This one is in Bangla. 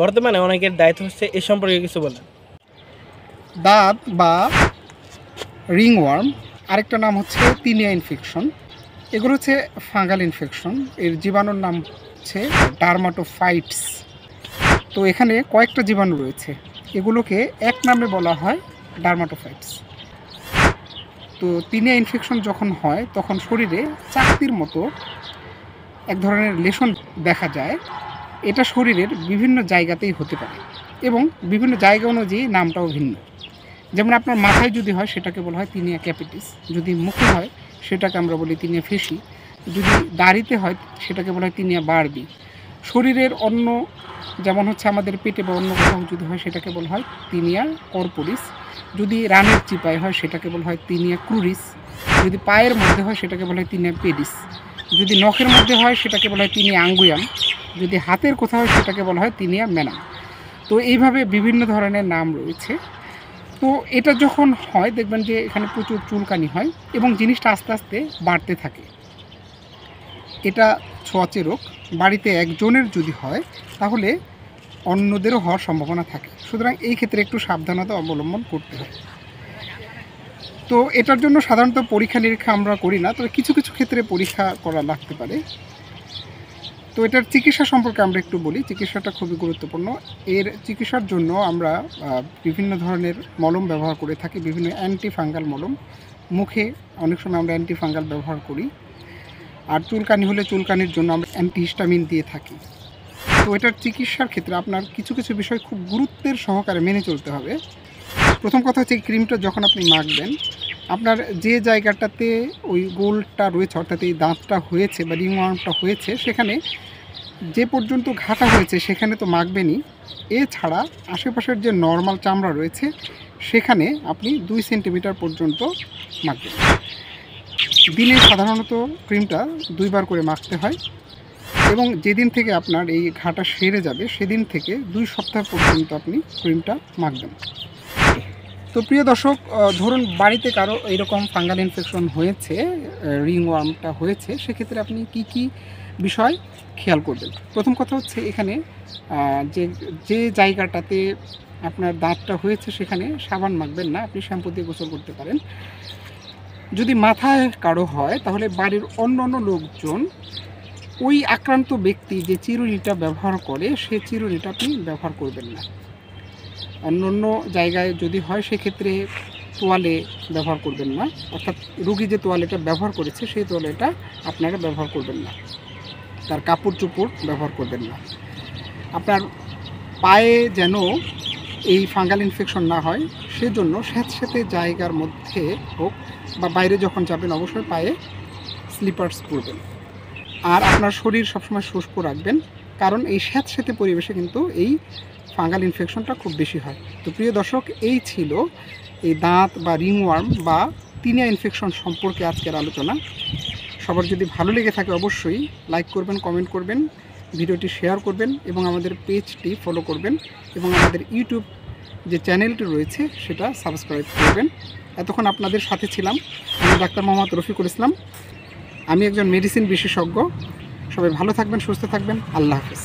বর্তমানে অনেকের দায়িত্ব হচ্ছে এ সম্পর্কে কিছু বলেন। দাঁত বা রিংওয়ার্ম, আরেকটা নাম হচ্ছে তিনিয়া ইনফেকশন। এগুলো হচ্ছে ফাঙ্গাল ইনফেকশন। এর জীবাণুর নাম হচ্ছে ডার্মাটোফাইটস। তো এখানে কয়েকটা জীবাণু রয়েছে, এগুলোকে এক নামে বলা হয় ডার্মাটোফাইটস। তো তিনিয়া ইনফেকশন যখন হয় তখন শরীরে চাকতির মতো এক ধরনের লেশন দেখা যায়। এটা শরীরের বিভিন্ন জায়গাতেই হতে পারে এবং বিভিন্ন জায়গা অনুযায়ী নামটাও ভিন্ন। যেমন আপনার মাথায় যদি হয় সেটাকে বলা হয় তিনিয়া ক্যাপিটিস, যদি মুখে হয় সেটাকে আমরা বলি তিনিয়া ফেসি, যদি দাড়িতে হয় সেটাকে বলা হয় তিনিয়া বারবি। শরীরের অন্য, যেমন হচ্ছে আমাদের পেটে বা অন্য কোথাও যদি হয় সেটাকে বলা হয় তিনিয়া কর্পোরিস, যদি রানের চিপায় হয় সেটাকে বলা হয় তিনিয়া ক্রুরিস, যদি পায়ের মধ্যে হয় সেটাকে বলা হয় তিনিয়া পেডিস, যদি নখের মধ্যে হয় সেটাকে বলা হয় তিনিয়া আঙ্গুয়াম, যদি হাতের কোথাও হয় সেটাকে বলা হয় তিনিয়া ম্যানাম। তো এইভাবে বিভিন্ন ধরনের নাম রয়েছে। তো এটা যখন হয় দেখবেন যে এখানে প্রচুর চুলকানি হয় এবং জিনিসটা আস্তে আস্তে বাড়তে থাকে। এটা ছোঁয়াচে রোগ। বাড়িতে একজনের যদি হয় তাহলে অন্যদেরও হওয়ার সম্ভাবনা থাকে, সুতরাং এই ক্ষেত্রে একটু সাবধানতা অবলম্বন করতে হয়। তো এটার জন্য সাধারণত পরীক্ষা নিরীক্ষা আমরা করি না, তবে কিছু কিছু ক্ষেত্রে পরীক্ষা করা লাগতে পারে। তো এটার চিকিৎসা সম্পর্কে আমরা একটু বলি। চিকিৎসাটা খুবই গুরুত্বপূর্ণ। এর চিকিৎসার জন্য আমরা বিভিন্ন ধরনের মলম ব্যবহার করে থাকি, বিভিন্ন অ্যান্টিফাঙ্গাল মলম। মুখে অনেক সময় আমরা অ্যান্টিফাঙ্গাল ব্যবহার করি, আর চুলকানি হলে চুলকানির জন্য আমরা অ্যান্টিহিস্টামিন দিয়ে থাকি। তো এটার চিকিৎসার ক্ষেত্রে আপনার কিছু কিছু বিষয় খুব গুরুত্বের সহকারে মেনে চলতে হবে। প্রথম কথা হচ্ছে এই ক্রিমটা যখন আপনি মাখবেন, আপনার যে জায়গাটাতে ওই গোলটা রয়েছে, অর্থাৎ এই দাঁতটা হয়েছে বা রিংওয়ার্মটা হয়েছে, সেখানে যে পর্যন্ত ঘাটা হয়েছে সেখানে তো মাখবেনই। এছাড়া আশেপাশের যে নর্মাল চামড়া রয়েছে সেখানে আপনি 2 সেন্টিমিটার পর্যন্ত মাখবেন। দিনে সাধারণত ক্রিমটা 2 বার করে মাখতে হয় এবং যেদিন থেকে আপনার এই ঘাটা সেরে যাবে সেদিন থেকে 2 সপ্তাহ পর্যন্ত আপনি ক্রিমটা মাখবেন। তো প্রিয় দর্শক, ধরুন বাড়িতে কারো এইরকম ফাঙ্গাল ইনফেকশন হয়েছে, রিংওয়ার্মটা হয়েছে, সেক্ষেত্রে আপনি কি কি বিষয় খেয়াল করবেন। প্রথম কথা হচ্ছে এখানে যে যে জায়গাটাতে আপনার দাঁতটা হয়েছে সেখানে সাবান মাখবেন না, আপনি শ্যাম্পু দিয়ে গোসল করতে পারেন। যদি মাথায় কারো হয় তাহলে বাড়ির অন্য অন্য লোকজন ওই আক্রান্ত ব্যক্তি যে চিরুনিটা ব্যবহার করে সে চিরুনিটা আপনি ব্যবহার করবেন না। অন্য অন্য জায়গায় যদি হয় সেক্ষেত্রে তোয়ালে ব্যবহার করবেন না, অর্থাৎ রুগী যে তোয়ালেটা ব্যবহার করেছে সেই তোয়ালেটা আপনারা ব্যবহার করবেন না, তার কাপড় চোপড় ব্যবহার করবেন না। আপনার পায়ে যেন এই ফাঙ্গাল ইনফেকশন না হয় সেজন্য স্যাঁতস্যাঁতে জায়গার মধ্যে হোক বা বাইরে যখন যাবেন অবশ্যই পায়ে স্লিপার্স পরবেন। আর আপনার শরীর সবসময় শুষ্ক রাখবেন, কারণ এই স্যাঁতস্যাঁতে পরিবেশে কিন্তু এই ফাঙ্গাল ইনফেকশনটা খুব বেশি হয়। তো প্রিয় দর্শক, এই ছিল এই দাঁত বা রিংওয়ার্ম বা তিনিয়া ইনফেকশন সম্পর্কে আজকের আলোচনা। সবার যদি ভালো লেগে থাকে অবশ্যই লাইক করবেন, কমেন্ট করবেন, ভিডিওটি শেয়ার করবেন এবং আমাদের পেজটি ফলো করবেন এবং আমাদের ইউটিউব যে চ্যানেলটি রয়েছে সেটা সাবস্ক্রাইব করবেন। এতক্ষণ আপনাদের সাথে ছিলাম আমি ডাক্তার মোহাম্মদ রফিকুল ইসলাম। আমি একজন মেডিসিন বিশেষজ্ঞ। সবাই ভালো থাকবেন, সুস্থ থাকবেন। আল্লাহ হাফেজ।